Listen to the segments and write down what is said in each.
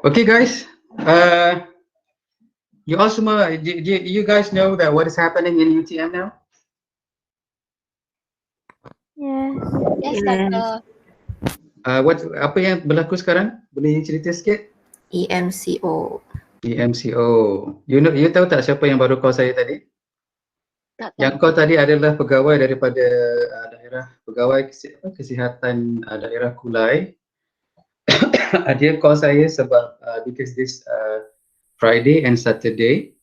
Okay, guys. You also you guys know that what is happening in UTM now? Yes. Yes, Yes. Doctor. Apa yang berlaku sekarang? Boleh cerita sikit? EMCO. EMCO. You tahu tak siapa yang baru call saya tadi? Tak Yang tahu. call tadi adalah pegawai daripada daerah pegawai kesihatan daerah Kulai. Dia call saya sebab because this Friday and Saturday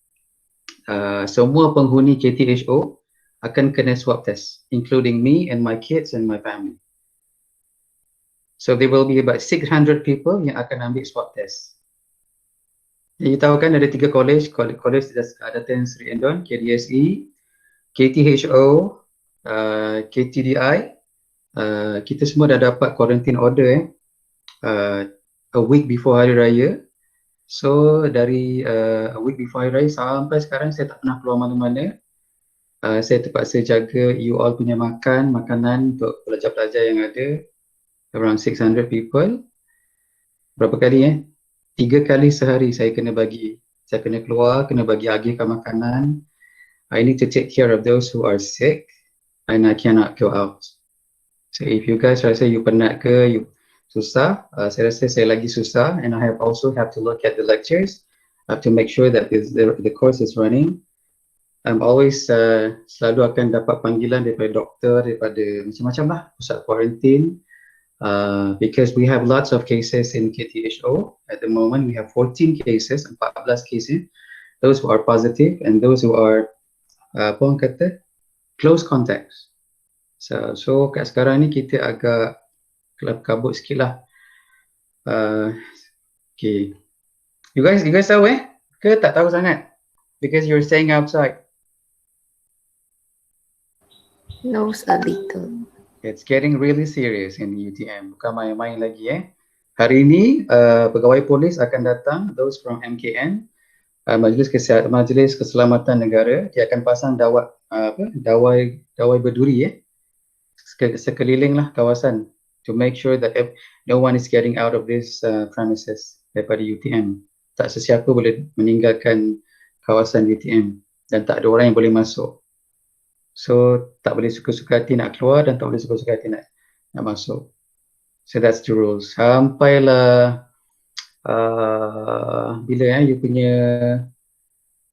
semua penghuni KTHO akan kena swab test, including me and my kids and my family. So there will be about 600 people yang akan ambil swab test. You tahu kan ada 3 college Datan Sri Endon, KDSE, KTHO, KTDI. Kita semua dah dapat quarantine order a week before Hari Raya. So dari a week before Hari Raya sampai sekarang saya tak pernah keluar mana-mana. Saya terpaksa jaga you all punya makanan untuk pelajar-pelajar yang ada, around 600 people. Berapa kali 3 kali sehari saya kena keluar, kena bagi agihkan makanan. I need to take care of those who are sick and I cannot go out. So if you guys rasa you penat ke, you susah, saya rasa saya lagi susah, and I also have to look at the lectures. I have to make sure that the course is running. I'm always selalu akan dapat panggilan daripada doktor, daripada macam-macam lah, pusat quarantine. Because we have lots of cases in KTHO. At the moment, we have 14 cases, 14 cases. Those who are positive and those who are apa orang kata, close contacts. So kat sekarang ni kita agak kelab-kabut sikit lah. Okay. You guys tahu ke tak tahu sangat? Because you're staying outside. Knows a little. It's getting really serious in UTM. Bukan main-main lagi Hari ini pegawai polis akan datang, those from MKN, Majlis Keselamatan Negara, dia akan pasang dawai berduri sekeliling lah kawasan to make sure that no one is getting out of this premises daripada UTM. Tak sesiapa boleh meninggalkan kawasan UTM dan tak ada orang yang boleh masuk. So tak boleh suka-suka hati nak keluar dan tak boleh suka-suka hati nak masuk. So that's the rules. Sampailah bila you punya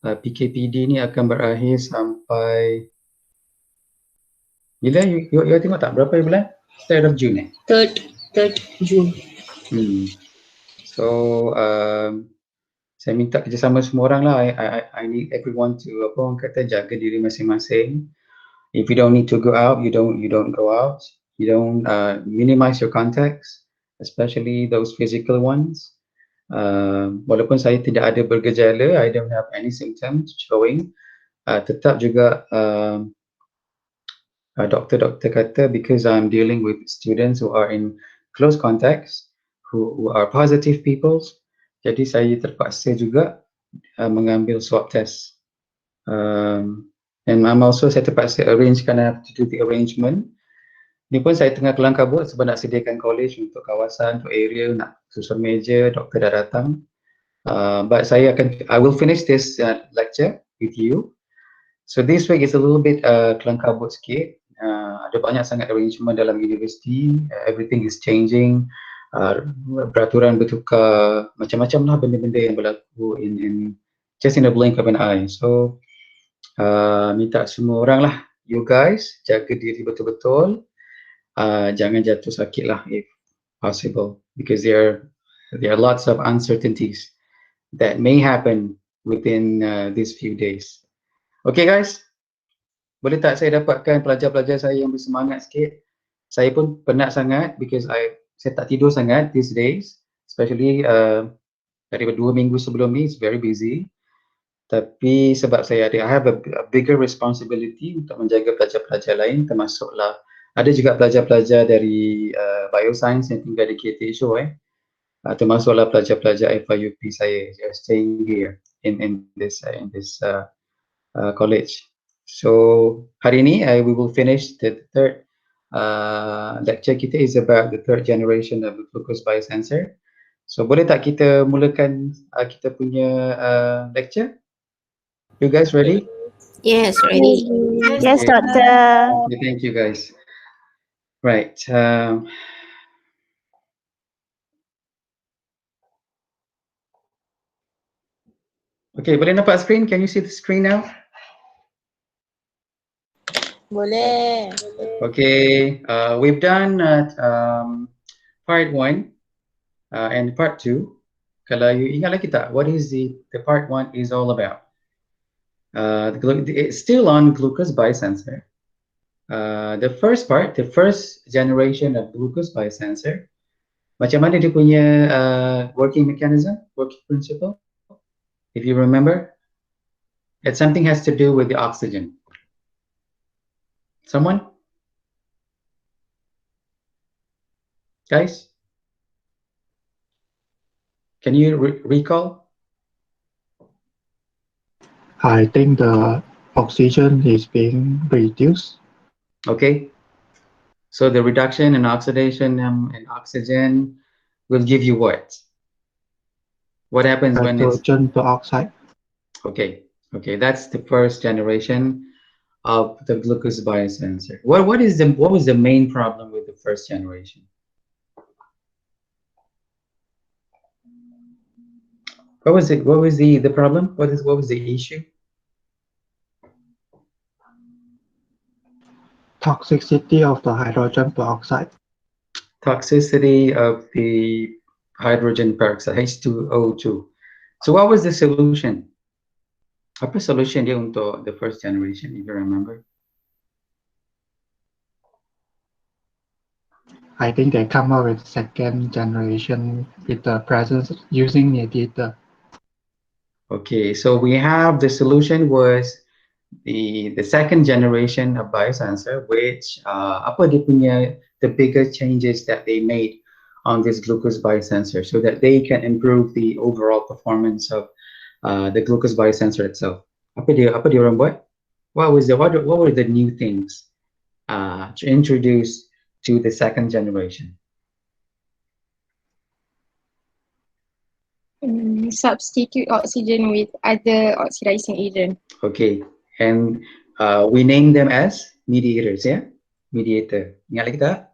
PKPD ni akan berakhir sampai bila you tengok tak berapa bulan? 3rd of June 3rd June. So saya minta kerjasama semua orang lah. I need everyone to apa orang kata jaga diri masing-masing. If you don't need to go out, you don't go out. You don't minimize your contacts, especially those physical ones. Walaupun saya tidak ada bergejala, I don't have any symptoms showing, tetap juga doktor kata because I'm dealing with students who are in close contacts, who are positive people, jadi saya terpaksa juga mengambil swab test. And saya terpaksa arrange, kerana I have to do the arrangement. Ni pun saya tengah kelang kabut sebab nak sediakan college untuk kawasan, untuk area, nak susun meja, doktor dah datang. But I will finish this lecture with you. So this week is a little bit kelang kabut sikit. Ada banyak sangat arrangement dalam university. Everything is changing. Peraturan bertukar, macam-macam lah benda-benda yang berlaku in just in a blink of an eye. So minta semua orang lah, you guys jaga diri betul-betul, jangan jatuh sakit lah if possible, because there are lots of uncertainties that may happen within these few days. Okay guys, boleh tak saya dapatkan pelajar-pelajar saya yang bersemangat sikit? Saya pun penat sangat because saya tak tidur sangat these days, especially daripada 2 minggu sebelum ni, it's very busy. Tapi sebab I have a bigger responsibility untuk menjaga pelajar-pelajar lain, termasuklah ada juga pelajar-pelajar dari Biosensor yang tinggal di KTHO termasuklah pelajar-pelajar FIUP saya, they are staying here in this college. So hari ini we will finish the third lecture kita is about the third generation of glucose biosensor. So boleh tak kita mulakan kita punya lecture? You guys ready? Yes, ready. Yes, Okay. doctor. Okay, thank you guys. Right. Okay, boleh nampak screen? Can you see the screen now? Boleh. Okay, we've done part 1 and part 2. Kalau you ingat lagi tak, what is the part 1 is all about? It's still on glucose biosensor. The first part, the first generation of glucose biosensor, macam mana dia punya working mechanism, working principle, if you remember, it something has to do with the oxygen. Someone? Guys? Can you recall? I think the oxygen is being reduced. Okay. So the reduction in oxidation and oxygen will give you what? What happens when it's hydrogen peroxide? okay? Okay, that's the first generation of the glucose biosensor. What was the main problem with the first generation? What was it? What was the problem? What was the issue? Toxicity of the hydrogen peroxide. Toxicity of the hydrogen peroxide, H2O2. So what was the solution? Apa solution dia untuk the first generation, if you remember? I think they come up with second generation with the presence using mediator. Okay, so we have the solution was the second generation of biosensor, which apa dia punya the bigger changes that they made on this glucose biosensor so that they can improve the overall performance of the glucose biosensor itself. Apa dia orang buat? What were the new things to introduce to the second generation? Substitute oxygen with other oxidizing agent. Okay, and we name them as mediators, yeah? Mediator. Ingat lagi tak?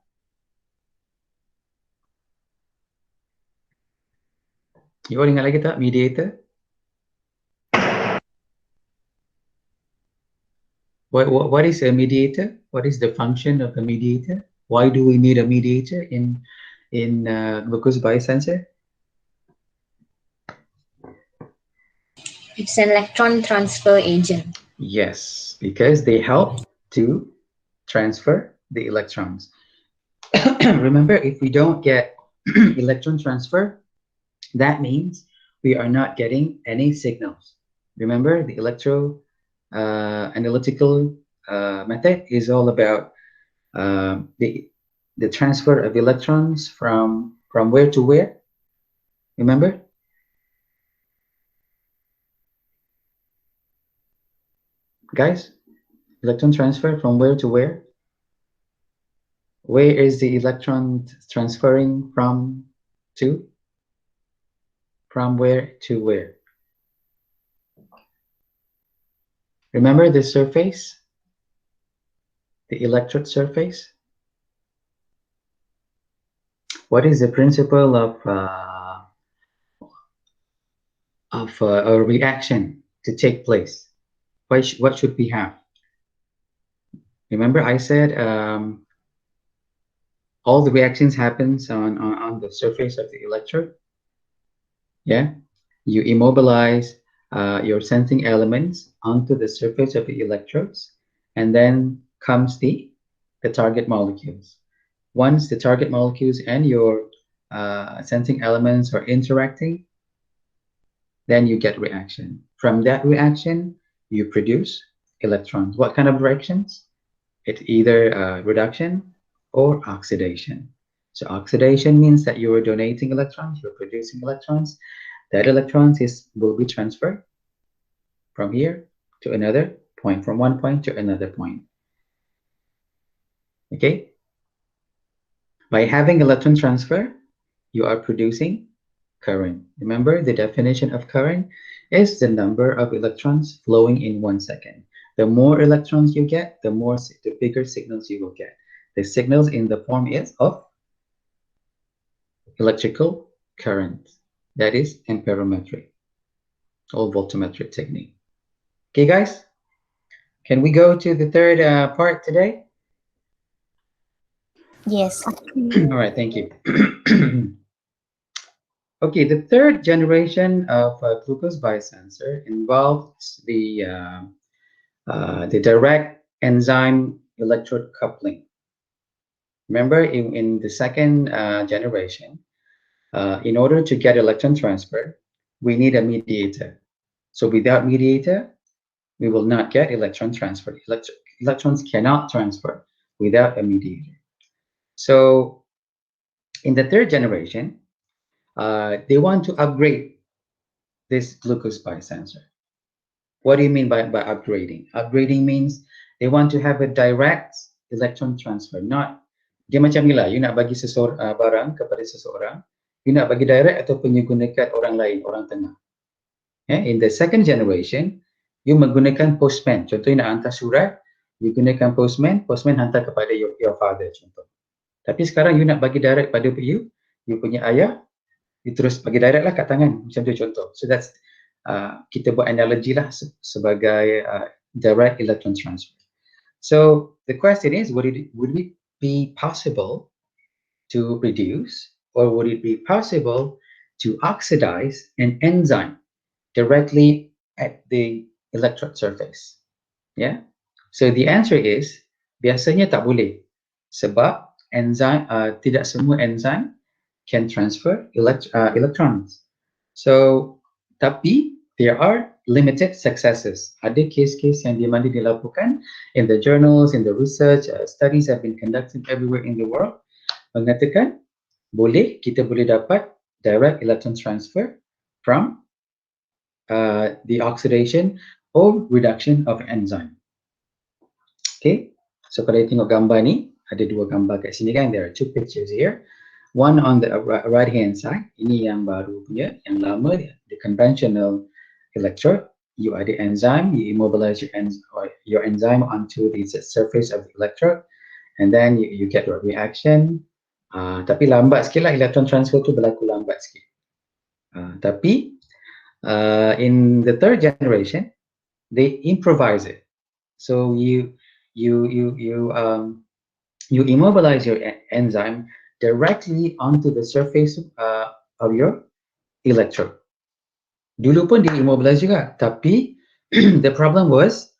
You all ingat lagi tak? Mediator? What is a mediator? What is the function of a mediator? Why do we need a mediator in glucose biosensor? It's an electron transfer agent. Yes, because they help to transfer the electrons. Remember, if we don't get electron transfer, that means we are not getting any signals. Remember, the analytical method is all about the transfer of electrons from where to where. Remember? Guys, electron transfer from where to where? Where is the electron transferring from to? From where to where? Remember the surface? The electrode surface? What is the principle of a reaction to take place? What should we have? Remember I said all the reactions happens on the surface of the electrode. Yeah, you immobilize your sensing elements onto the surface of the electrodes, and then comes the target molecules. Once the target molecules and your sensing elements are interacting, then you get reaction. From that reaction, you produce electrons. What kind of reactions? It's either reduction or oxidation. So oxidation means that you are donating electrons, you're producing electrons. That electrons will be transferred from here to another point, from one point to another point. Okay? By having electron transfer, you are producing current. Remember, the definition of current is the number of electrons flowing in 1 second. The more electrons you get, the bigger signals you will get. The signals in the form is of electrical current. That is amperometric or voltmetric technique. Okay, guys, can we go to the third part today? Yes. All right, thank you. Okay, the third generation of glucose biosensor involves the direct enzyme electrode coupling. Remember, in the second generation, in order to get electron transfer, we need a mediator. So without mediator, we will not get electron transfer. Electrons cannot transfer without a mediator. So in the third generation, they want to upgrade this glucose biosensor. What do you mean by upgrading? Upgrading means they want to have a direct electron transfer. Not, dia macam ni lah, you nak bagi barang kepada seseorang, you nak bagi direct ataupun you gunakan orang lain, orang tengah. In the second generation, you menggunakan postman. Contoh, you nak hantar surat, you gunakan postman, postman hantar kepada your father, contoh. Tapi sekarang you nak bagi direct pada you punya ayah, you terus bagi direct lah kat tangan, macam tu contoh. So that's kita buat analogi lah sebagai direct electron transfer. So the question is, would it be possible to reduce, or would it be possible to oxidize an enzyme directly at the electrode surface? Yeah. So the answer is, biasanya tak boleh, sebab enzyme tidak semua enzyme can transfer electrons. So tapi there are limited successes. Ada case-case yang di mana dilakukan in the journals, in the research, studies have been conducted everywhere in the world, mengatakan kita boleh dapat direct electron transfer from the oxidation or reduction of enzyme. Okay, so kalau you tengok gambar ni, ada dua gambar kat sini kan, there are two pictures here. One on the right hand side, ini yang baru punya, yang lama, the conventional electrode. You ada enzyme, you immobilize your enzyme onto the surface of the electrode, and then you get a reaction. Tapi lambat sikit lah, electron transfer tu berlaku lambat sikit. Tapi in the third generation, they improvise it. So you immobilize your enzyme directly onto the surface of your electrode. Dulu pun dia immobilize juga, tapi the problem was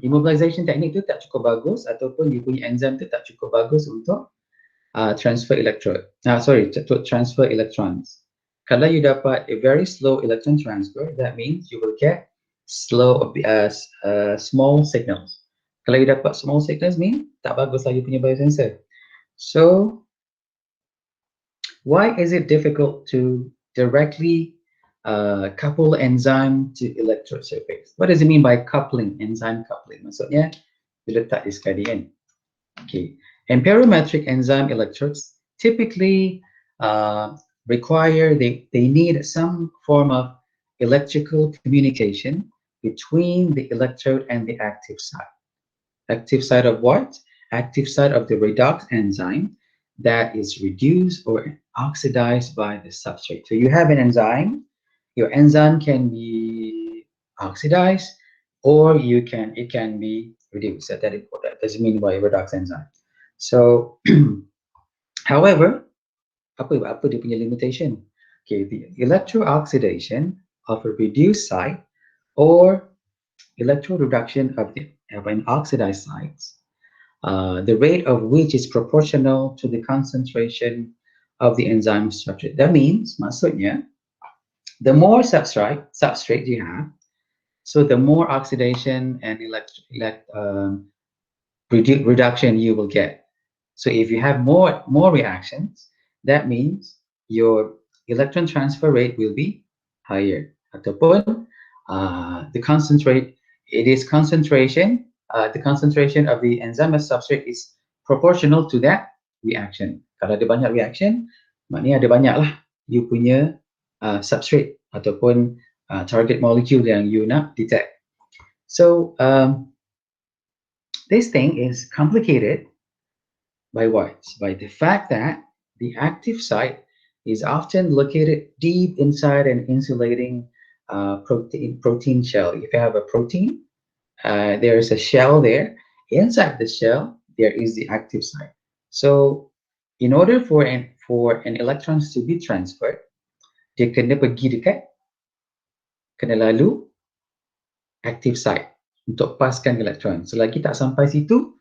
immobilization technique tu tak cukup bagus, ataupun you punya enzyme tu tak cukup bagus untuk transfer electrons. Kalau you dapat a very slow electron transfer, that means you will get small signals. Kalau you dapat small signals, mean tak bagus lah you punya biosensor. So why is it difficult to directly couple enzyme to electrode surface? What does it mean by coupling, enzyme coupling? Maksudnya, diletak di sekali kan. Okay, amperometric enzyme electrodes typically require, they need some form of electrical communication between the electrode and the active side. Active side of what? Active side of the redox enzyme that is reduced or oxidized by the substrate. So you have an enzyme, your enzyme can be oxidized, or it can be reduced. That doesn't mean by redox enzyme. So, however, apa dia punya limitation? Okay, the electrooxidation of a reduced site or electroreduction of an oxidized sites, the rate of which is proportional to the concentration of the enzyme structure. That means, maksudnya, the more substrate you have, so the more oxidation and reduction you will get. So if you have more reactions, that means your electron transfer rate will be higher. Ataupun the concentration of the enzyme substrate is proportional to that reaction. Kalau ada banyak reaction, maknanya ada banyak lah you punya substrate ataupun target molecule yang you nak detect. So this thing is complicated by what? By the fact that the active site is often located deep inside an insulating protein shell. If you have a protein, there is a shell there. Inside the shell, there is the active site. So, in order for an electrons to be transferred, dia kena pergi dekat, kena lalu active site untuk paskan elektron. Selagi tak sampai situ,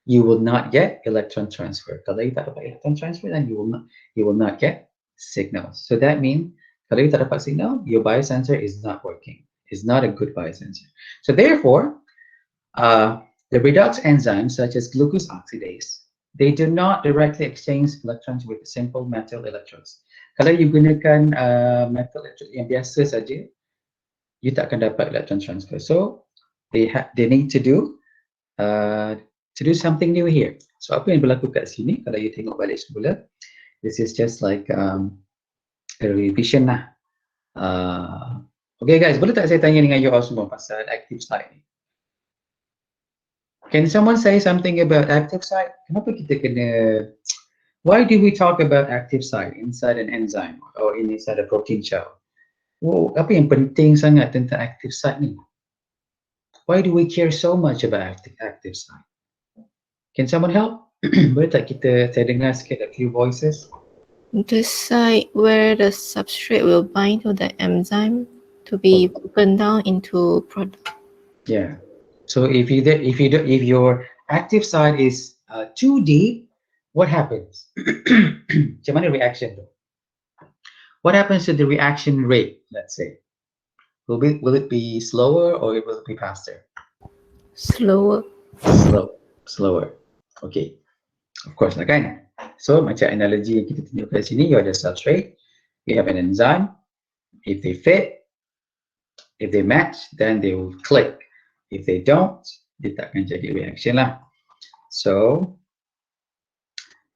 you will not get electron transfer. Kalau you tak dapat electron transfer, then you will not get signals. So that means kalau you tak dapat signal, your biosensor is not working. It's not a good biosensor. So therefore, the redox enzymes such as glucose oxidase, they do not directly exchange electrons with simple metal electrodes. Kalau you gunakan metal electrode yang biasa saja, you tak akan dapat electron transfer. So they need to do something new here. So apa yang berlaku kat sini, kalau you tengok balik semula, this is just like a revision lah. Okay guys, boleh tak saya tanya dengan you all semua pasal active site ni? Can someone say something about active site? Kenapa kita kena, why do we talk about active site inside an enzyme or inside a protein shell? Wow, apa yang penting sangat tentang active site ni? Why do we care so much about active site? Can someone help? Boleh tak saya dengar sikit a few voices? The site where the substrate will bind to the enzyme to be broken down into product. Yeah. So if your active site is too deep, what happens? Macam mana reaction tu? What happens to the reaction rate? Let's say, will it be slower or will it be faster? Slower. Slower. Okay. Of course lah kan. So macam analogy yang kita tunjukkan di sini, you ada substrate, you have an enzyme. If they fit, if they match, then they will click. If they don't, dia takkan jadi reaction lah. So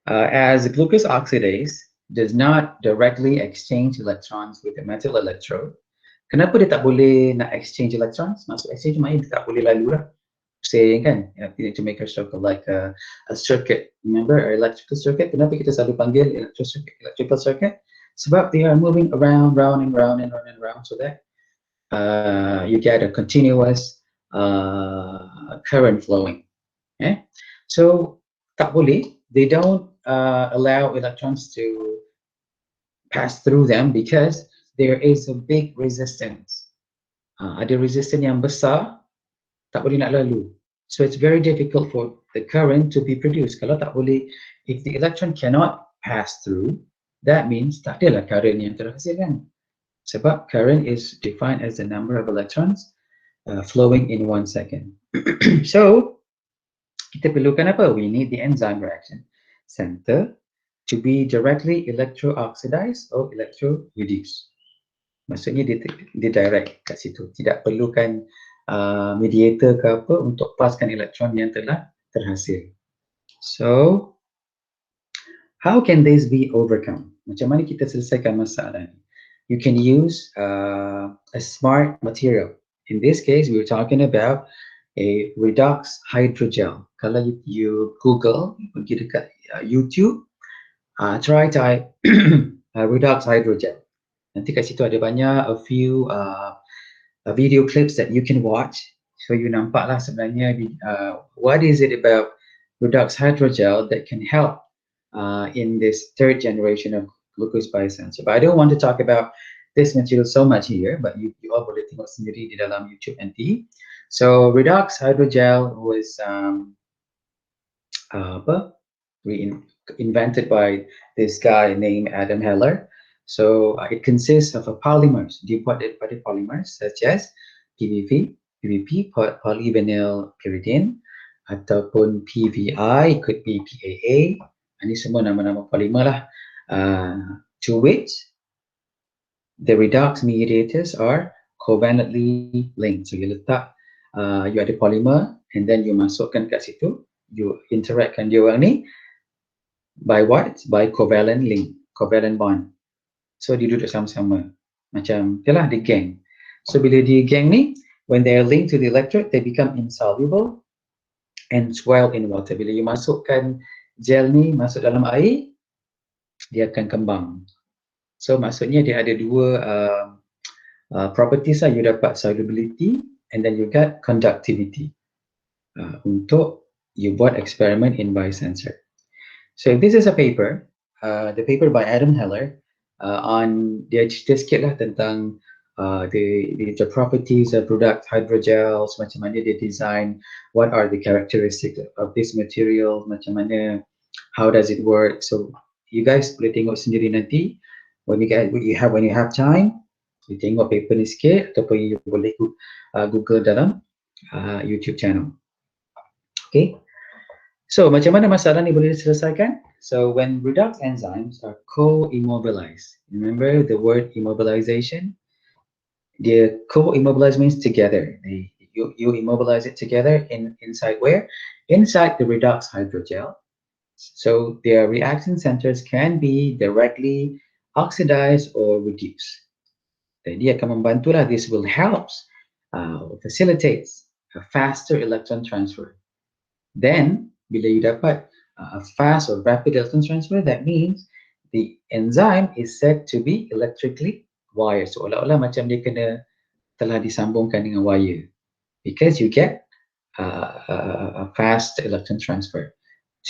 as glucose oxidase does not directly exchange electrons with a metal electrode, kenapa dia tak boleh nak exchange electrons? Maksud exchange maknanya dia tak boleh lalu lah. Saying kan, you need to make a circle like a circuit. Remember, our electrical circuit. Kenapa kita selalu panggil electrical circuit? Sebab they are moving around, round and round and round and round, so that you get a continuous current flowing. Okay? So tak boleh. They don't allow electrons to pass through them because there is a big resistance. Ada resistance yang besar, tak boleh nak lalu. So it's very difficult for the current to be produced. Kalau tak boleh, if the electron cannot pass through, that means tak adalah current yang terhasilkan. Sebab current is defined as the number of electrons flowing in 1 second. So kita perlukan apa? We need the enzyme reaction center to be directly electro-oxidized or electro-reduced. Maksudnya dia direct kat situ. Tidak perlukan mediator ke apa untuk paskan elektron yang telah terhasil. So, how can this be overcome? Macam mana kita selesaikan masalah ni? You can use a smart material. In this case, we were talking about a redox hydrogel. Kalau you Google, pergi dekat YouTube, try type redox hydrogel. Nanti kat situ ada banyak a few video clips that you can watch. So you nampak lah sebenarnya what is it about redox hydrogel that can help in this third generation of glucose biosensor. But I don't want to talk about this material so much here, but you all boleh tengok sendiri di dalam YouTube nanti. So redox hydrogel was invented by this guy named Adam Heller. So it consists of polymers, dibuat daripada polymers such as PVP, polyvinyl pyridine, ataupun PVI, could be PAA. Ini semua nama-nama polymer lah. To which the redox mediators are covalently linked. So you letak, you ada polymer, and then you masukkan kat situ, you interactkan dia orang ni by what? By covalent link, covalent bond. So dia duduk sama-sama. Macam, yalah, dia gang. So bila dia gang ni, when they are linked to the electrode, they become insoluble and swell in water. Bila you masukkan gel ni masuk dalam air, dia akan kembang. So maksudnya dia ada dua properties lah. You dapat solubility and then you get conductivity. Untuk you buat eksperimen in biosensor. So if this is a paper, the paper by Adam Heller on dia cerita sikit lah tentang the properties of product hydrogels, macam mana dia design, what are the characteristics of this material, macam mana, how does it work. So you guys boleh tengok sendiri nanti when you have time, you tengok paper ni sikit ataupun you boleh Google dalam YouTube channel. Okay. So macam mana masalah ni boleh diselesaikan? So when redox enzymes are co-immobilized, remember the word immobilization? The co-immobilize means together. You immobilize it together inside where? Inside the redox hydrogel. So their reaction centers can be directly oxidized or reduced. Jadi akan membantulah, this will help facilitates a faster electron transfer. Then, bila you dapat a fast or rapid electron transfer, that means the enzyme is said to be electrically wired. So, seolah-olah macam dia telah disambungkan dengan wire. Because you get a fast electron transfer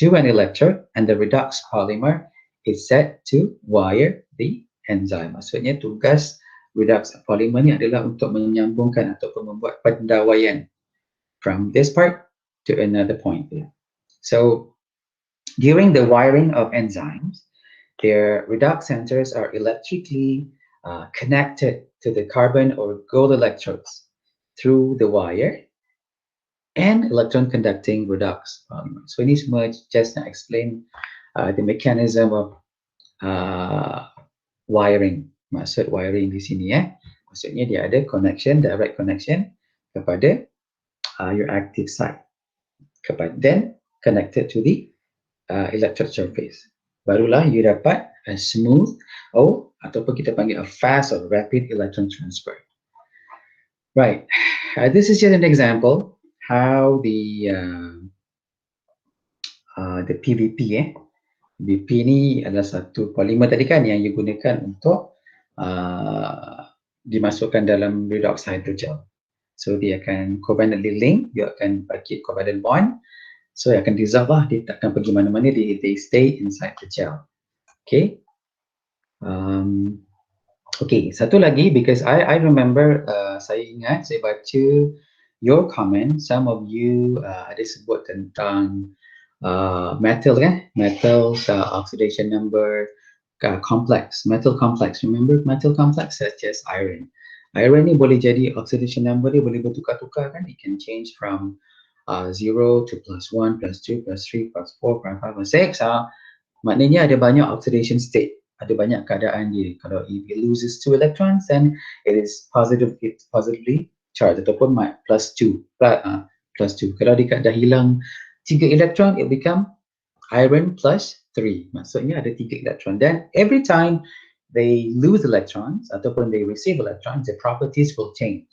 to an electrode and the redox polymer is set to wire the enzyme. Maksudnya tugas redox polymer ni adalah untuk menyambungkan ataupun membuat pendawaian from this part to another point. So during the wiring of enzymes, their redox centers are electrically connected to the carbon or gold electrodes through the wire and electron conducting redox polymer. So ini semua just nak explain the mechanism of wiring. Maksud wiring di sini maksudnya dia ada connection, direct connection kepada your active site. Then connected to the electrode surface. Barulah you dapat a smooth ataupun kita panggil a fast or rapid electron transfer. Right. This is just an example how the PVP BP ni adalah satu polymer tadi kan yang you gunakan untuk dimasukkan dalam redox hydrogel. So dia akan covalently link, dia akan bagi covalent bond. So dia akan dissolve lah, dia tak akan pergi mana-mana, they stay inside the gel. Okay. Okay, satu lagi because I remember saya ingat saya baca your comment, some of you ada sebut tentang metal kan, metals oxidation number complex, metal complex. Remember metal complex such as iron. Iron ni boleh jadi oxidation number dia boleh bertukar-tukar kan, it can change from 0 to +1, +2, +3, +4, +5, +6. Maknanya ada banyak oxidation state, ada banyak keadaan dia. Kalau if it loses 2 electrons, then it's positively charged ataupun +2. Kalau dia dah hilang 3 elektron, it become iron +3. Maksudnya ada 3 elektron. Then every time they lose electrons ataupun they receive electrons, the properties will change.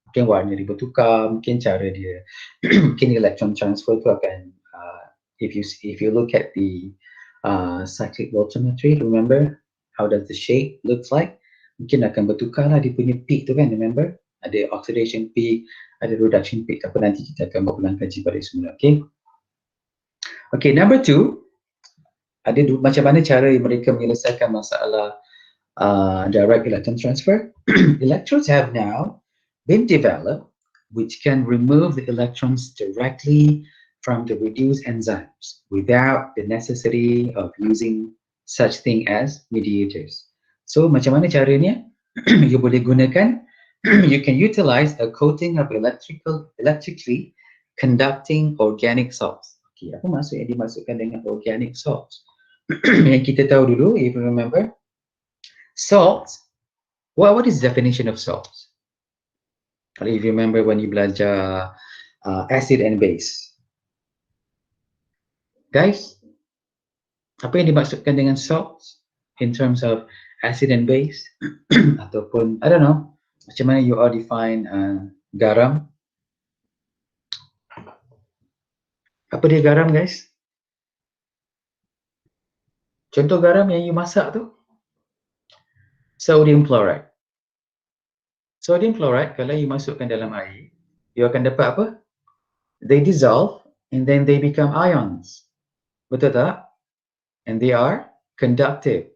Mungkin warna dia bertukar, mungkin cara dia, mungkin electron transfer tu akan, if you look at the cyclic voltammetry, remember how does the shape looks like? Mungkin akan bertukar lah dia punya peak tu kan, remember? Ada oxidation peak, ada reduction peak. Apa nanti kita akan berulang kaji balik semula, okay? Okay, number 2, ada macam mana cara mereka menyelesaikan masalah direct electron transfer. Electrodes have now been developed which can remove the electrons directly from the reduced enzymes without the necessity of using such thing as mediators. So macam mana caranya? You boleh gunakan, you can utilize a coating of electrically conducting organic salts. Okay, apa maksud yang dimasukkan dengan organic salts? Yang kita tahu dulu, if you remember, salts, what is the definition of salts? If you remember when you belajar acid and base. Guys, apa yang dimaksudkan dengan salts in terms of acid and base ataupun I don't know macam mana you all define garam. Apa dia garam guys? Contoh garam yang you masak tu sodium chloride. Sodium chloride kalau you masukkan dalam air, you akan dapat apa? They dissolve and then they become ions. Betul tak? And they are conductive.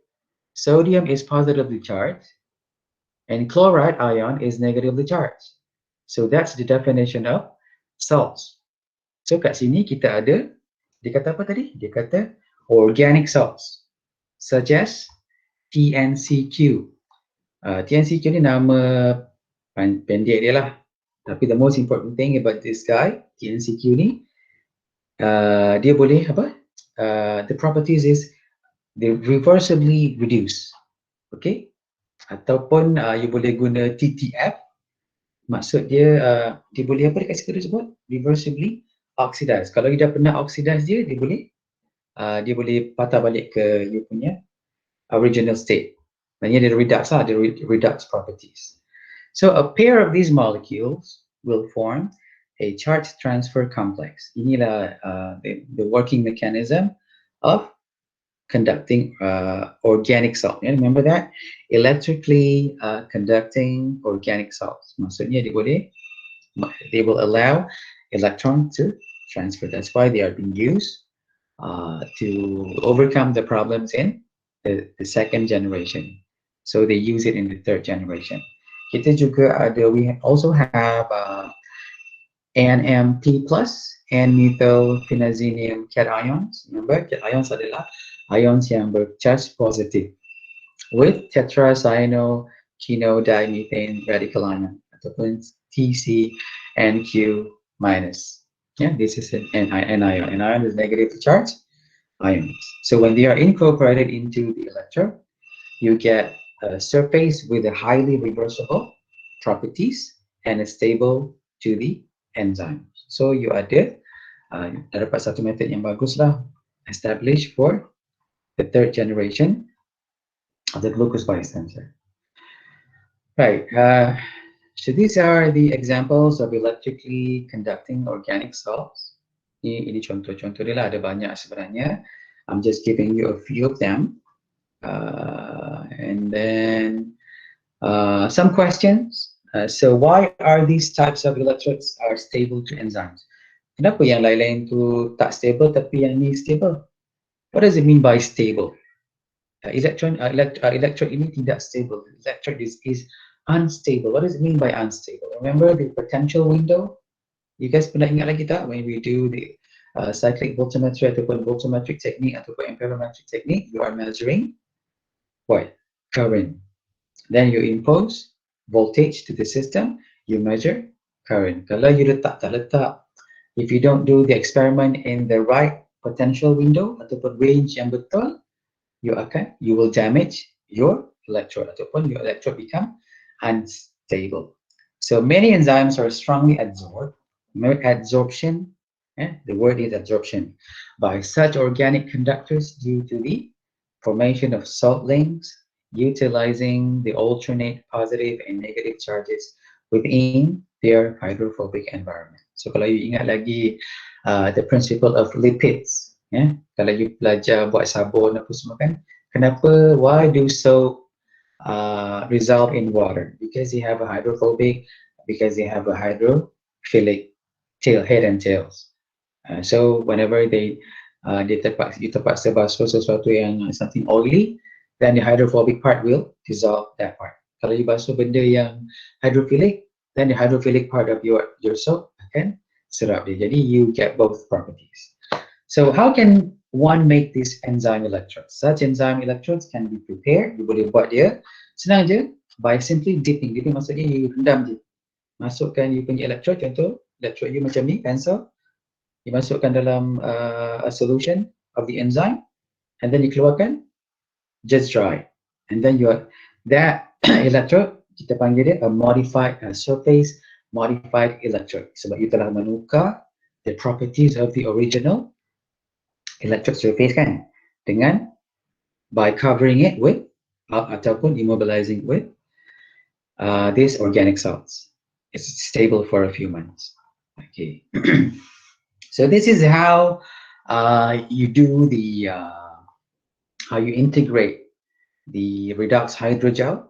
Sodium is positively charged and chloride ion is negatively charged. So that's the definition of salts. So kat sini kita ada, dia kata apa tadi? Dia kata organic salts such as TNCQ. TNCQ ni nama pendek dia lah. Tapi the most important thing about this guy, TNCQ ni, dia boleh apa? The properties is they reversibly reduce. Okay? Ataupun you boleh guna TTF. Maksud dia, dia boleh apa dekat situ dia sebut? Reversibly oxidize. Kalau you dah pernah oxidize dia boleh patah balik ke you punya original state. Maksudnya dia redox lah, dia redox properties. So a pair of these molecules will form a charge transfer complex. Inilah the working mechanism of conducting organic salt. Yeah, remember that? Electrically conducting organic salts. Maksudnya they will allow electron to transfer. That's why they are being used to overcome the problems in the second generation. So they use it in the third generation. Kita juga ada, we also have NMP plus and methylphenazinium cations. Remember, cations adalah ions yang bercharge positif with tetracyanokinodimethane radical ion ataupun TC and Q minus. Yeah, this is an anion. An ion is negatively charged ions. So when they are incorporated into the electrode, you get a surface with a highly reversible properties and is stable to the enzyme. So you ada dapat satu method yang bagus lah established for the third generation of the glucose biosensor. Right. So these are the examples of electrically conducting organic salts. Ini contoh-contoh dia lah, ada banyak sebenarnya. I'm just giving you a few of them. And then some questions. So why are these types of electrodes are stable to enzymes? Kenapa yang lain-lain tu tak stable tapi yang ni stable? What does it mean by stable? Electrode ini tidak stable. Electrode is unstable. What does it mean by unstable? Remember the potential window? You guys pernah ingat lagi tak when we do the cyclic voltammetry ataupun voltammetric technique ataupun amperometric technique, you are measuring what? Current. Then you impose voltage to the system, you measure current. Kalau you tak letak, if you don't do the experiment in the right potential window ataupun range yang betul, you will damage your electrode ataupun your electrode become unstable. So many enzymes are strongly absorbed. Adsorption, the word is absorption, by such organic conductors due to the formation of salt links, utilizing the alternate positive and negative charges within their hydrophobic environment. So kalau you ingat lagi the principle of lipids, kalau you belajar buat sabun apa semua kan, kenapa, why do soap resolve in water? Because they have a hydrophobic, because they have a hydrophilic head and tails. So whenever you terpaksa basuh sesuatu yang something oily, then the hydrophobic part will dissolve that part. Kalau you basuh benda yang hydrophilic, then the hydrophilic part of your soap akan serap dia. Jadi you get both properties. So how can one make these enzyme electrodes? Such enzyme electrodes can be prepared. You boleh buat dia senang je by simply dipping. Dipping maksudnya you rendam je. Masukkan you punya electrode, contoh electrode you macam ni, pencil. Dimasukkan dalam a solution of the enzyme and then you keluarkan, just dry. And then that electrode, kita panggil dia a modified surface modified electrode. Sebab you telah menukar the properties of the original electrode surface kan, dengan by covering it with ataupun immobilizing with these organic salts. It's stable for a few months. Okay. So this is how you do the how you integrate the redox hydrogel.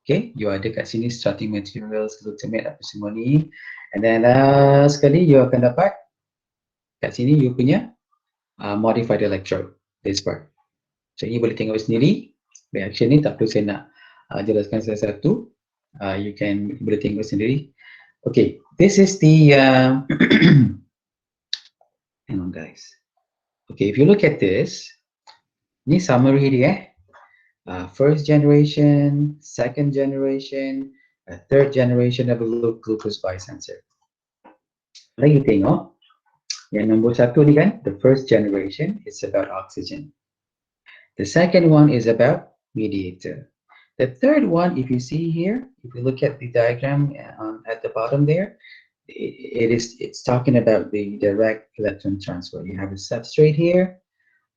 Okay, you ada kat sini starting materials, glutamate apa semua ni, and then sekali you akan dapat kat sini you punya modified electrode, this part. So ini boleh tengok sendiri reaction ni, tak perlu saya nak jelaskan satu-satu. You can boleh tengok sendiri. Okay, this is the hang on guys. Okay, if you look at this, ni summary dia. First generation, second generation, third generation of glucose biosensor. Lagi tengok, yang nombor satu ni kan, the first generation is about oxygen. The second one is about mediator. The third one, if you see here, if you look at the diagram at the bottom there, it's talking about the direct electron transfer. You have a substrate here,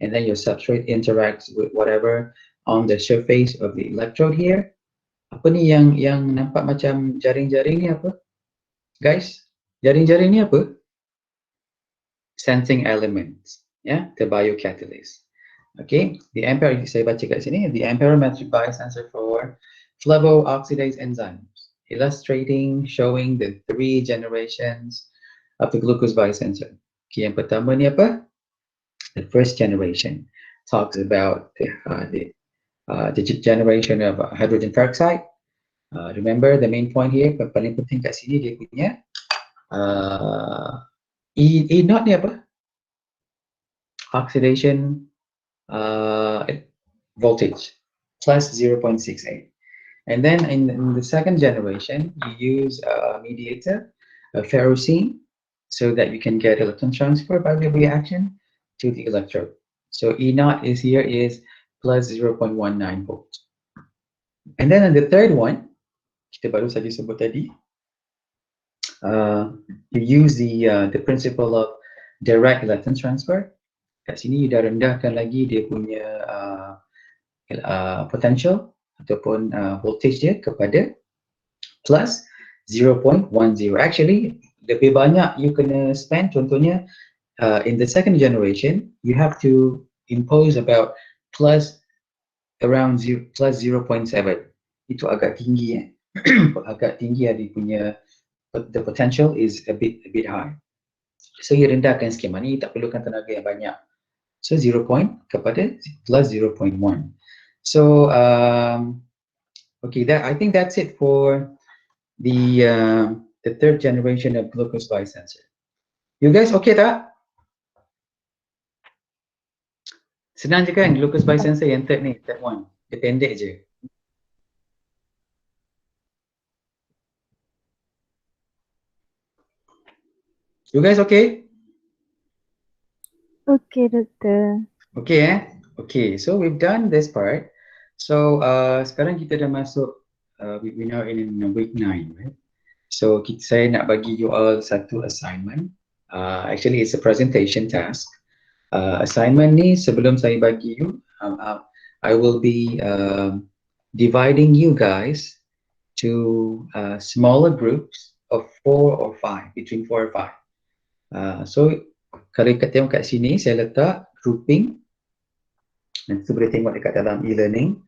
and then your substrate interacts with whatever on the surface of the electrode here. Apa ni yang nampak macam jaring-jaring ni apa? Guys, jaring-jaring ni apa? Sensing elements, yeah, the biocatalyst. Okay, the saya baca kat sini, the amperometric biosensor for flavo-oxidase enzymes, illustrating, showing the 3 generations of the glucose biosensor. Okay, yang pertama ni apa? The first generation talks about the generation of hydrogen peroxide. Remember the main point here, paling penting kat sini dia punya E naught ni apa? Oxidation voltage plus 0.68. And then in the second generation, you use a mediator, a ferrocene, so that you can get electron transfer by the reaction to the electrode. So E naught is here is plus 0.19 volts. And then in the third one, kita baru saja sebut tadi, you use the principle of direct electron transfer. Kat sini you dah rendahkan lagi dia punya potential ataupun voltage dia kepada plus 0.10. Actually, lebih banyak you kena spend, contohnya in the second generation, you have to impose about plus around plus 0.7. Itu agak tinggi agak tinggi dia punya, the potential is a bit high. So you rendahkan sikit, mana tak perlukan tenaga yang banyak. So 0. kepada plus 0.1. So okay, I think that's it for the third generation of glucose biosensor. You guys okay tak? Senang je kan glucose biosensor yang third ni, third one. Dia pendek je. You guys okay? Okay, doktor. Okay Okay, so we've done this part. So sekarang kita dah masuk, we now in week 9, right? So saya nak bagi you all satu assignment. Actually it's a presentation task. Assignment ni sebelum saya bagi you, I will be dividing you guys to smaller groups of 4 or 5, between 4 or 5. So kalau kat tengok kat sini, saya letak grouping. Nanti boleh tengok dekat dalam e-learning.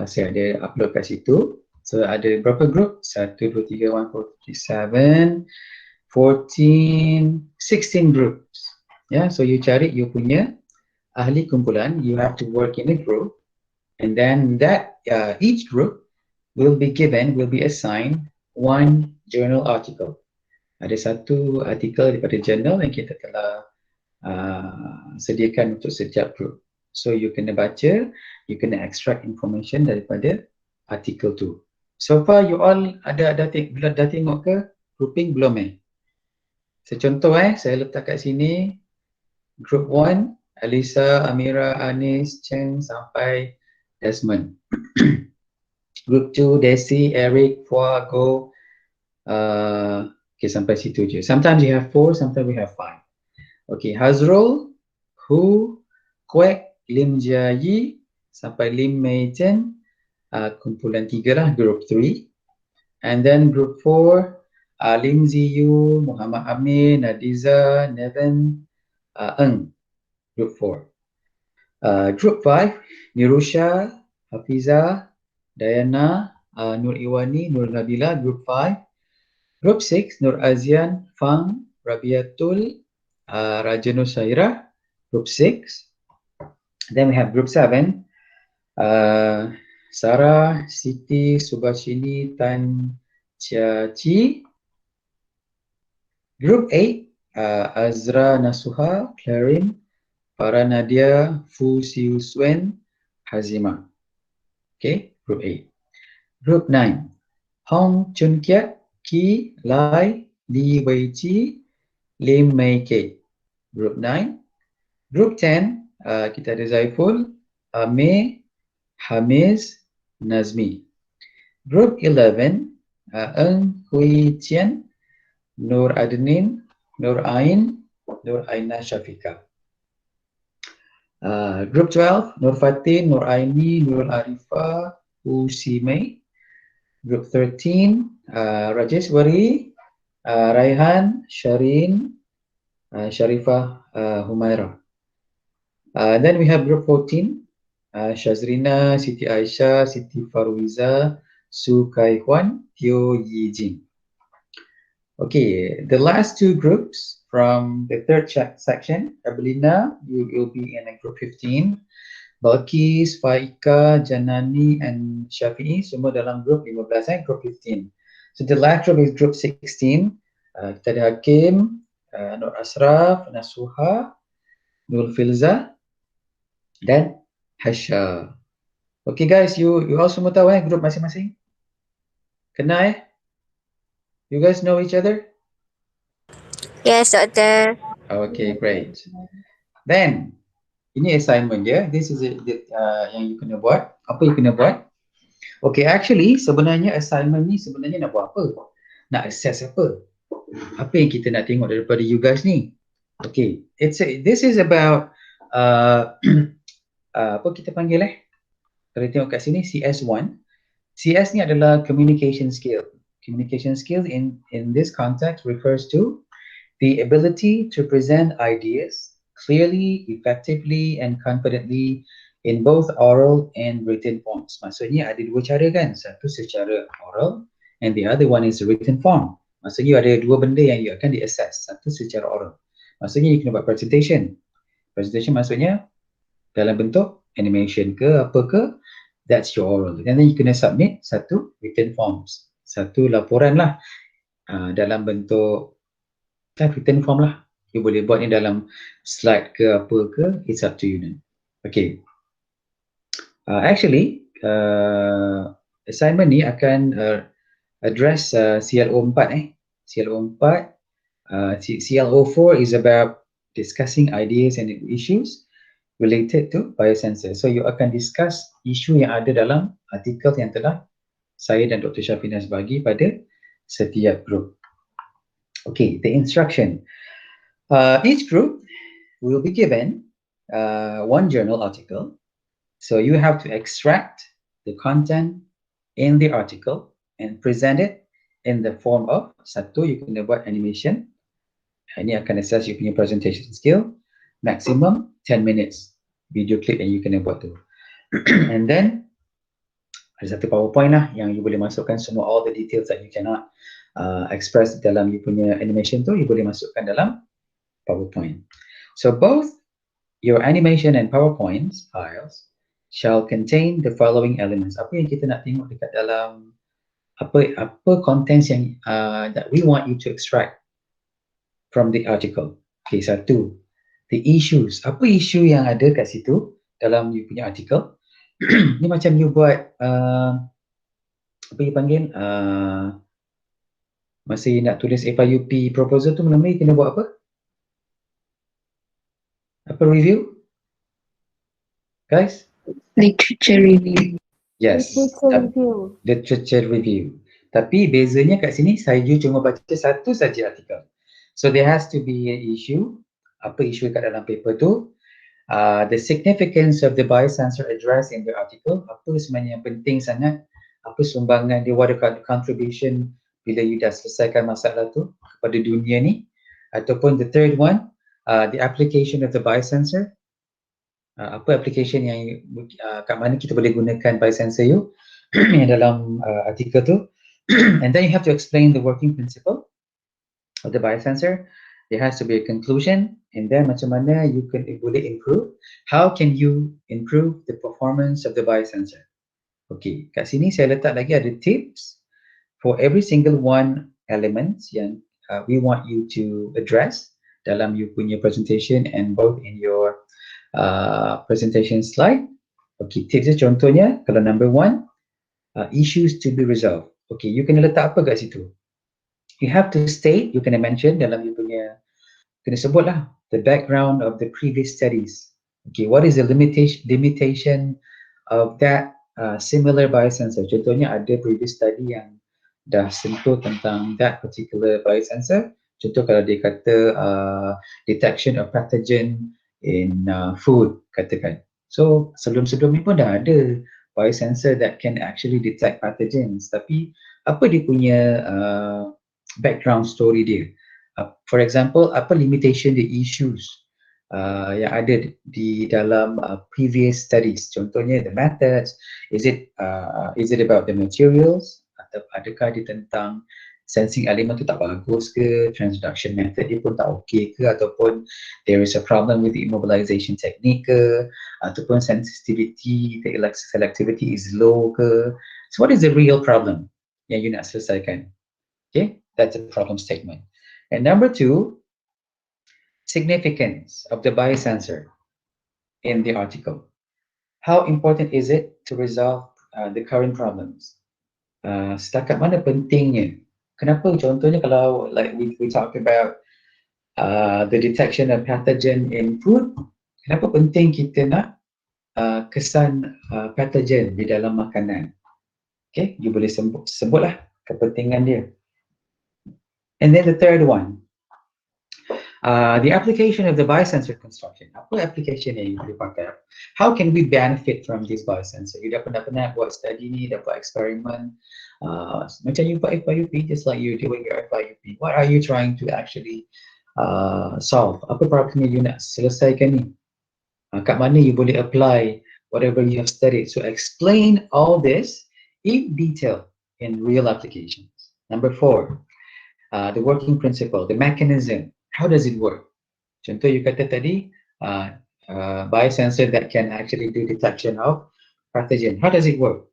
Saya ada upload kat situ. So ada berapa group? 1, 2, 3, 1, 4, 5, 6, 7, 14, 16 groups. Yeah, so you cari you punya ahli kumpulan. You have to work in a group. And then that each group will be assigned one journal article. Ada satu artikel daripada jurnal yang kita telah sediakan untuk setiap group. So you kena baca, you kena extract information daripada artikel tu. So far you all dah tengok ke grouping belum Secontoh saya letak kat sini group 1, Alisa, Amira, Anis, Chen sampai Desmond. Group 2, Desi, Eric, Fua, Go. Okay, sampai situ je. Sometimes you have 4, sometimes we have 5. Okay, Hazrul, Hu, Kwek, Lim Jia Yi, sampai Lim Mei Chen, kumpulan 3 lah, group 3. And then group 4, Lim Ziyu, Muhammad Amir, Nadiza, Nevin, Eng, group 4. Group 5, Nirusha, Hafiza, Diana, Nur Iwani, Nur Nabila, group 5. Group 6, Nur Azian, Fang, Rabiatul, Raja Nur Sairah, group 6. Then we have group 7, Sarah, Siti, Subashini, Tan Chia Chi. Group 8, Azra Nasuha, Clarin, Farah Nadia, Fu Siu Suen, Hazima. Okay, group 8. Group 9, Hong Chun Kiat, Ki Lai, Li Wei Chi, Lim Mei Kate. Group 9. Group 10, kita ada Zaiful, Amir, Hamiz, Nazmi. Group 11, Eng Hui Tian, Nur Adnin, Nur Ain, Nur Aina Shafika. Group 12, Nur Fatin, Nur Aini, Nur Arifah, Hu Simei. Group 13, Rajeswari, Raihan, Sharin, Sharifah, Humaira. Then we have group 14, Shazrina, Siti Aisyah, Siti Farwiza, Su Kai Huan, Teo Yi Jing. Okay, the last two groups from the third section, Abelina, you will be in group 15. Balkis, Faika, Janani, and Shafi'i, semua dalam group 15, group 15. So the last group is group 16. Kita ada Hakim, Nur Asraf, Nasuha, Nur Filza, dan Hasha. Okay guys, you all semua tahu group masing-masing? Kenal You guys know each other? Yes, Doctor. Okay, great. Then, ini assignment dia. This is yang you kena buat. Apa you kena buat? Okay, actually sebenarnya assignment ni sebenarnya nak buat apa? Nak assess apa? Apa yang kita nak tengok daripada you guys ni? Okay, this is about apa kita panggil Kalau tengok kat sini CS1. CS ni adalah communication skill. Communication skills in this context refers to the ability to present ideas clearly, effectively, and confidently in both oral and written forms. Maksudnya ada dua cara kan? Satu secara oral and the other one is written form. Maksudnya ada dua benda yang you akan di-assess. Satu secara oral. Maksudnya you kena buat presentation. Presentation maksudnya dalam bentuk animation ke apa ke, that's your oral. And then you kena submit satu written forms. Satu laporan lah dalam bentuk written form lah. You boleh buat ni dalam slide ke apa ke, it's up to you then. Okay. Actually, assignment ni akan address CLO 4 CLO 4. CLO 4 is about discussing ideas and issues related to biosensor. So you akan discuss isu yang ada dalam artikel yang telah saya dan Dr. Syafinas bagi pada setiap group. Okay, the instruction. Each group will be given one journal article. So you have to extract the content in the article and present it in the form of satu, you kena buat animation. Ini akan assess you punya presentation skill. Maximum 10 minutes video clip yang you kena buat tu. And then ada satu PowerPoint lah yang you boleh masukkan semua all the details that you cannot express dalam you punya animation tu, you boleh masukkan dalam PowerPoint. So both your animation and PowerPoint files shall contain the following elements. Apa yang kita nak tengok dekat dalam apa contents yang that we want you to extract from the article. Okay, satu, the issues. Apa isu yang ada kat situ dalam you punya article? Ni macam you buat apa you panggil masa you nak tulis FIUP proposal tu mula-mula you kena buat apa? Apa review? Guys? Literature review. Yes. Literature review. Literature review. Tapi bezanya kat sini saya cuma baca satu saja artikel. So there has to be an issue. Apa isu kat dalam paper tu? The significance of the biosensor addressed in the article. Apa sebenarnya yang penting sangat? Apa sumbangan dia, what the contribution bila you dah selesaikan masalah tu kepada dunia ni? Ataupun the third one, the application of the biosensor. Apa application yang kat mana kita boleh gunakan biosensor you yang dalam artikel tu. And then you have to explain the working principle of the biosensor. There has to be a conclusion, and then macam mana you can boleh improve. How can you improve the performance of the biosensor? Okay, kat sini saya letak lagi ada tips for every single one elements yang we want you to address dalam you punya presentation and both in your presentation slide. Okay, tips contohnya kalau number one, issues to be resolved. Okay, you kena letak apa kat situ? You have to state, you kena mention dalam you punya, kena sebut lah, the background of the previous studies. Okay, what is the limitation of that similar biosensor? Contohnya ada previous study yang dah sentuh tentang that particular biosensor. Contoh kalau dia kata detection of pathogen in food, katakan. So sebelum-sebelum ni pun dah ada biosensor that can actually detect pathogens. Tapi apa dia punya background story dia? For example, apa limitation the issues yang ada di dalam previous studies? Contohnya the methods, is it about the materials, atau adakah dia tentang sensing element tu tak bagus ke, transduction method dia pun tak okay ke, ataupun there is a problem with the immobilization technique ke, ataupun sensitivity, the selectivity is low ke. So what is the real problem yang you nak selesaikan? Okay, that's a problem statement. And number two, significance of the biosensor in the article. How important is it to resolve the current problems? Setakat mana pentingnya? Kenapa? Contohnya kalau like we talk about the detection of pathogen in food, kenapa penting kita nak kesan pathogen di dalam makanan? Okay, you boleh sebutlah kepentingan dia. And then the third one, the application of the biosensor construction. Apa application yang you boleh pakai? How can we benefit from this biosensor? You dah pernah buat study ni, dah buat eksperimen. Macam you buat FYUP, just like you doing your FYUP. What are you trying to actually solve? Apa problem yang you nak selesaikan ni? Kat mana you boleh apply whatever you have studied? So explain all this in detail in real applications. Number four, the working principle, the mechanism. How does it work? Contoh you kata tadi, biosensor that can actually do detection of pathogen. How does it work?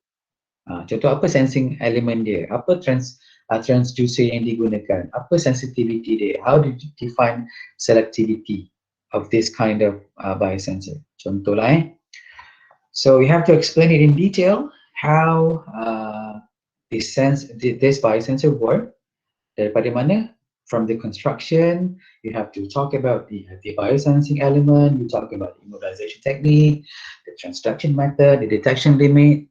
Contoh apa sensing element dia? Apa transducer yang digunakan? Apa sensitivity dia? How do you define selectivity of this kind of biosensor? Contoh lah So we have to explain it in detail how this biosensor work. Daripada mana? From the construction, you have to talk about the biosensing element, you talk about the immobilization technique, the transduction method, the detection limit,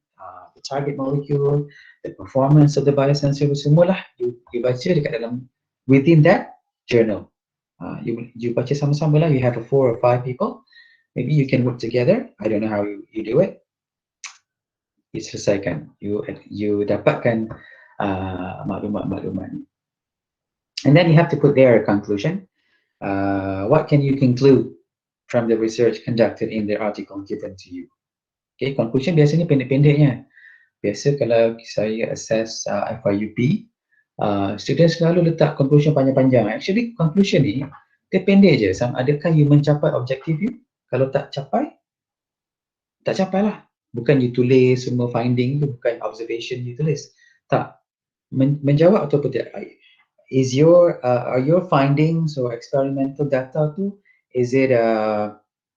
the target molecule, the performance of the biosensor, semualah you baca dekat dalam, within that journal. You baca sama-sama lah, you have 4 or 5 people, maybe you can work together, I don't know how you do it. You selesaikan, you dapatkan maklumat-maklumat. And then you have to put there a conclusion. What can you conclude from the research conducted in the article given to you? Okay, conclusion biasanya pendek-pendeknya. Biasa kalau saya assess FYUP, students selalu letak conclusion panjang-panjang. Actually, conclusion ni, dia pendek je. Adakah you mencapai objektif you? Kalau tak capai, tak capai lah. Bukan you tulis semua finding you, bukan observation you tulis. Tak. Menjawab atau tidak? Are your findings or experimental data too, is it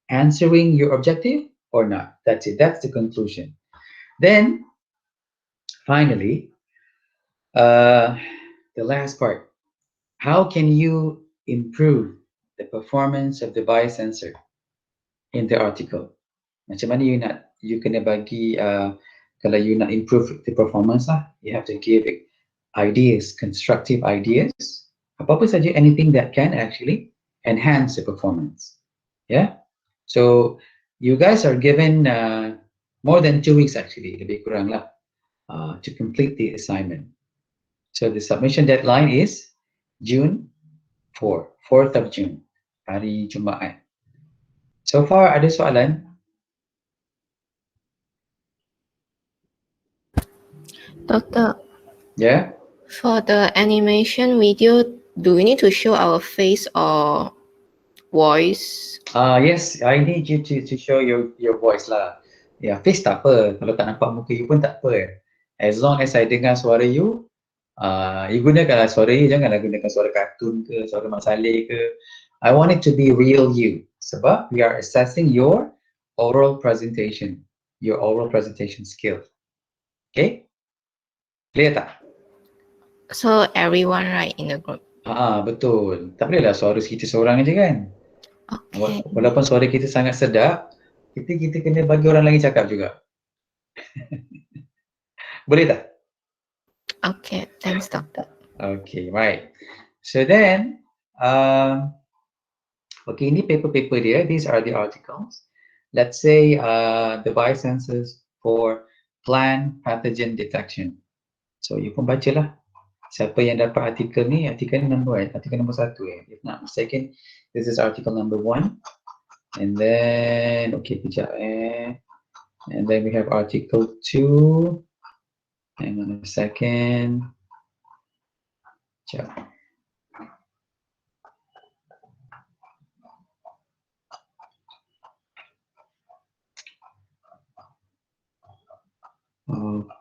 answering your objective or not? That's it. That's the conclusion. Then, finally, the last part. How can you improve the performance of the biosensor in the article? Macam mana you kena bagi, kalau you nak improve the performance lah, you have to give it ideas, constructive ideas, apa-apa saja, anything that can actually enhance the performance. Yeah. So you guys are given more than 2 weeks actually, lebih kurang lah, to complete the assignment. So the submission deadline is June 4th of June, hari Jumaat. So far ada soalan? Doctor, Yeah? for the animation video, do we need to show our face or voice? Yes, I need you to show your voice lah. Ya, face tak apa. Kalau tak nampak muka you pun tak apa. As long as I dengar suara you, you gunakanlah suara you, janganlah gunakan suara kartun ke, suara Mak Saleh ke. I want it to be real you. Sebab we are assessing your oral presentation skill. Okay? Clear tak? So everyone right in the group. Betul. Tak bolehlah suara kita seorang aja kan. Okay. Walaupun suara kita sangat sedap, kita kena bagi orang lain cakap juga. Boleh tak? Okay, thanks, doctor. Okay, right. So then, okay, ini paper dia. These are the articles. Let's say the biosensors for plant pathogen detection. So you pun bacalah. Siapa yang dapat artikel ni nombor 1 if not mistaken. This is article number 1. And then, okay, kejap And then we have article 2. Hang on a second. Kejap.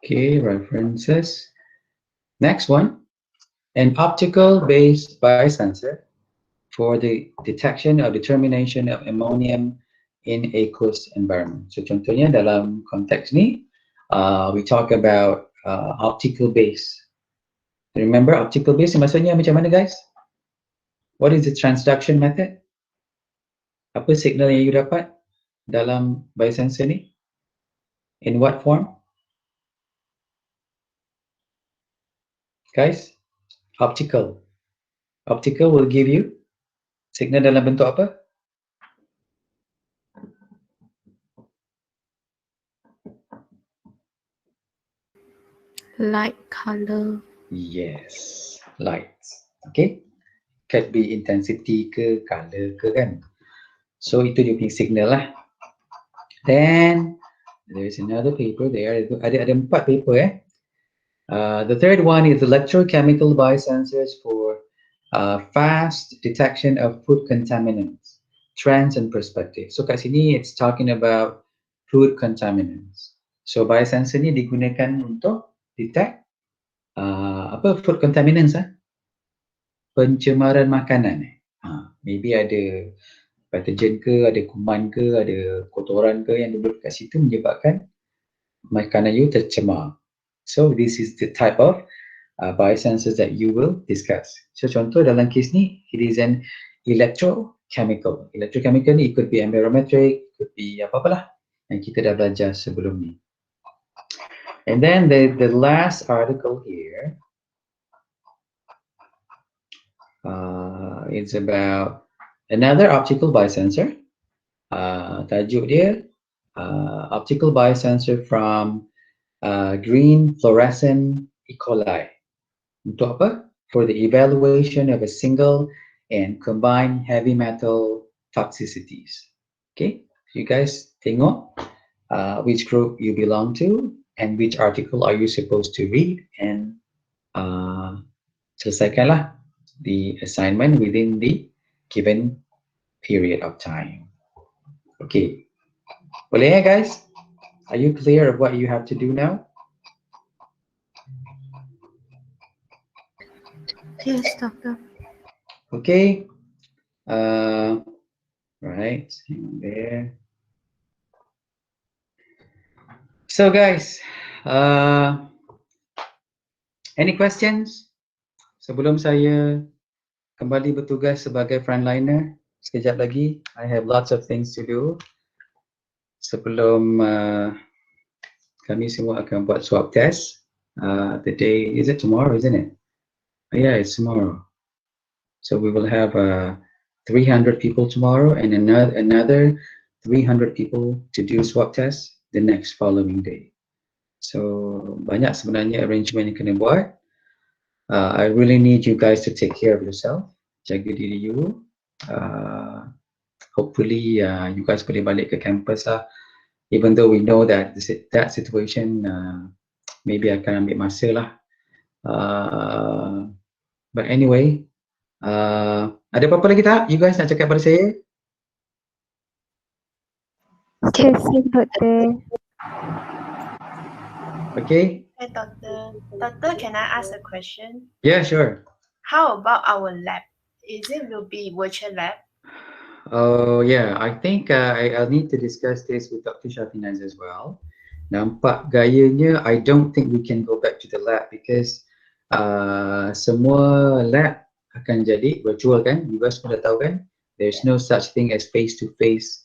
Okay, references. Next one, an optical-based biosensor for the detection or determination of ammonium in aqueous environment. So contohnya dalam konteks ni, we talk about optical base. Remember optical base maksudnya macam mana guys? What is the transduction method? Apa signal yang you dapat dalam biosensor ni? In what form? Guys, optical. Optical will give you signal dalam bentuk apa? Light color. Yes, lights. Okay, could be intensity ke, color ke kan. So itu dia punya signal lah. Then there is another paper there. Ada 4 paper The third one is electrochemical biosensors for fast detection of food contaminants, trends and perspective. So kat sini it's talking about food contaminants. So biosensor ni digunakan untuk detect food contaminants pencemaran makanan. Maybe ada pathogen ke, ada kuman ke, ada kotoran ke yang duduk kat situ menyebabkan makanan you tercemar. So this is the type of biosensors that you will discuss. So contoh dalam kes ni, it is an electrochemical. Electrochemical ni it could be environmetric, could be apa-apalah yang kita dah belajar sebelum ni. And then the last article here, it's about another optical biosensor. Tajuk dia, optical biosensor from green fluorescent E. coli. Untuk apa? For the evaluation of a single and combined heavy metal toxicities. Okay, you guys tengok which group you belong to and which article are you supposed to read and selesaikanlah the assignment within the given period of time. Okay, boleh ya guys? Are you clear of what you have to do now? Yes, doctor. Okay. Right, hang on there. So guys, any questions? Sebelum saya kembali bertugas sebagai frontliner, sekejap lagi, I have lots of things to do. Sebelum kami semua akan buat swab test, the day, is it tomorrow, isn't it? Oh, yeah, it's tomorrow. So we will have 300 people tomorrow and another 300 people to do swab test the next following day. So banyak sebenarnya arrangement yang kena buat. I really need you guys to take care of yourself. Jaga diri you. Hopefully you guys boleh balik ke campus lah. Even though we know that that situation maybe akan ambil masa lah. But anyway, ada apa-apa lagi tak? You guys nak cakap pada saya? Terima doktor. Okay. Hey, doctor. Doctor, can I ask a question? Yeah, sure. How about our lab? Is it will be virtual lab? Oh yeah, I think I'll need to discuss this with Dr. Shafinaz as well. Nampak gayanya, I don't think we can go back to the lab because semua lab akan jadi virtual kan? You guys pun dah tahu kan? There's no such thing as face-to-face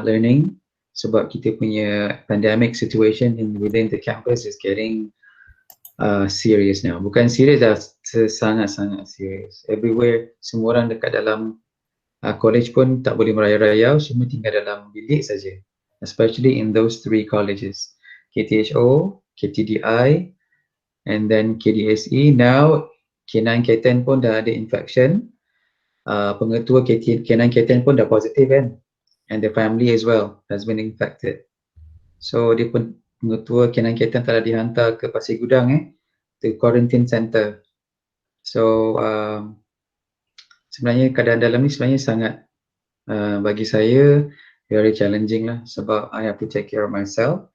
learning sebab kita punya pandemic situation within the campus is getting serious now. Bukan serious dah, sangat-sangat serious. Everywhere, semua orang dekat dalam college pun tak boleh merayau-rayau, semua tinggal dalam bilik saja. Especially in those 3 colleges, KTHO, KTDI, and then KDSE. Now K9 K10 pun dah ada infection. Pengetua K9 K10 pun dah positif kan, and the family as well has been infected. So dia pun pengetua K9 K10 telah dihantar ke Pasir Gudang the quarantine center. So sebenarnya keadaan dalam ni sebenarnya sangat bagi saya very challenging lah sebab I have to take care of myself.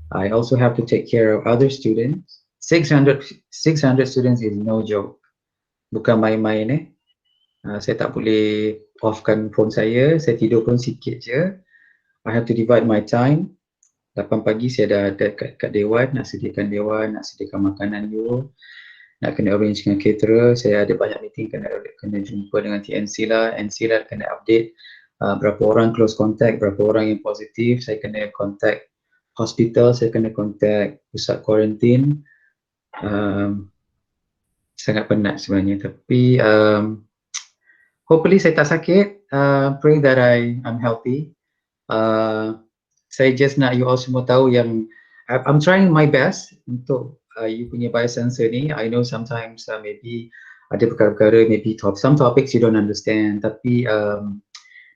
I also have to take care of other students. 600 students is no joke. Bukan main-main saya tak boleh offkan phone saya tidur pun sikit je. I have to divide my time. 8 pagi saya dah ada kat dewan, nak sediakan makanan you, nak kena arrange dengan caterer. Saya ada banyak meeting, kena jumpa dengan TNC lah, NC lah, kena update berapa orang close contact, berapa orang yang positif. Saya kena contact hospital, saya kena contact pusat quarantine. Sangat penat sebenarnya, tapi hopefully saya tak sakit. Pray that I'm healthy. Saya just nak you all semua tahu yang I'm trying my best untuk you punya biosensor ni. I know sometimes maybe ada perkara-perkara, maybe some topics you don't understand, tapi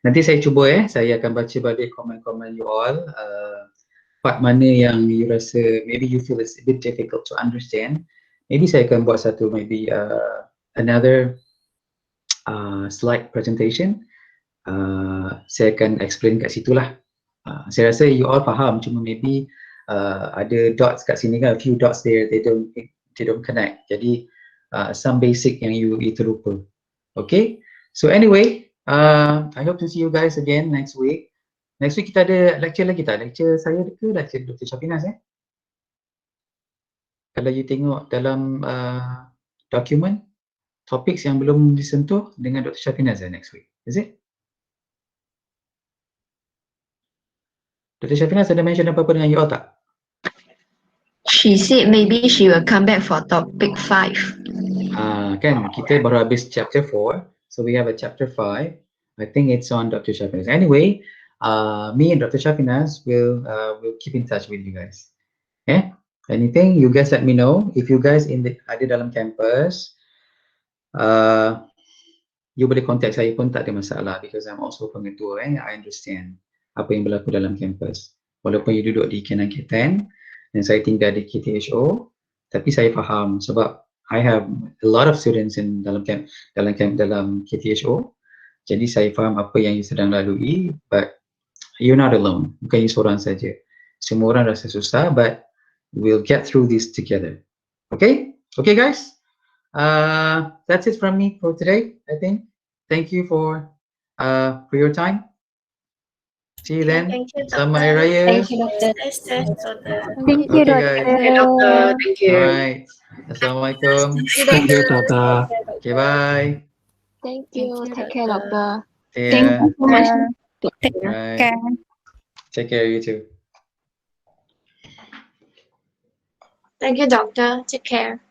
nanti saya cuba saya akan baca balik komen-komen you all. Part mana yang you rasa maybe you feel it's a bit difficult to understand, maybe saya akan buat satu maybe another slide presentation. Saya akan explain kat situ lah. Saya rasa you all faham, cuma maybe ada dots kat sini kan, a few dots there, they don't connect. Jadi some basic yang you terlupa. Okay, so anyway, I hope to see you guys again next week. Next week kita ada lecture lagi tak? Lecture saya ke lecture Dr. Shafinaz Kalau you tengok dalam dokumen, topics yang belum disentuh dengan Dr. Shafinaz next week, is it? Dr. Shafinaz ada mention apa-apa dengan you all tak? She said maybe she will come back for topic 5. Kan kita baru habis chapter 4, so we have a chapter 5. I think it's on Dr. Shafinaz. Anyway, me and Dr. Shafinaz will keep in touch with you guys. Anything you guys let me know. If you guys ada dalam campus, you boleh contact saya pun tak ada masalah because I'm also pengetua. I understand apa yang berlaku dalam campus. Walaupun you duduk di K9 K10 dan saya tinggal di KTHO, tapi saya faham sebab I have a lot of students dalam KTHO. Jadi saya faham apa yang you sedang lalui, but you're not alone. Bukan you seorang saja. Semua orang rasa susah, but we'll get through this together. Okay? Okay guys? That's it from me for today, I think. Thank you for your time. See you then. Thank you, Selamat Hari doctor. Raya. Thank you, doctor. Thank you, Okay, guys. doktor. Thank you. Alright. Assalamualaikum. Thank you, Tata. Okay, bye. Thank you. Take care, doctor. See Thank ya. you so much. Right. Take care, you too. Thank you, doctor. Take care.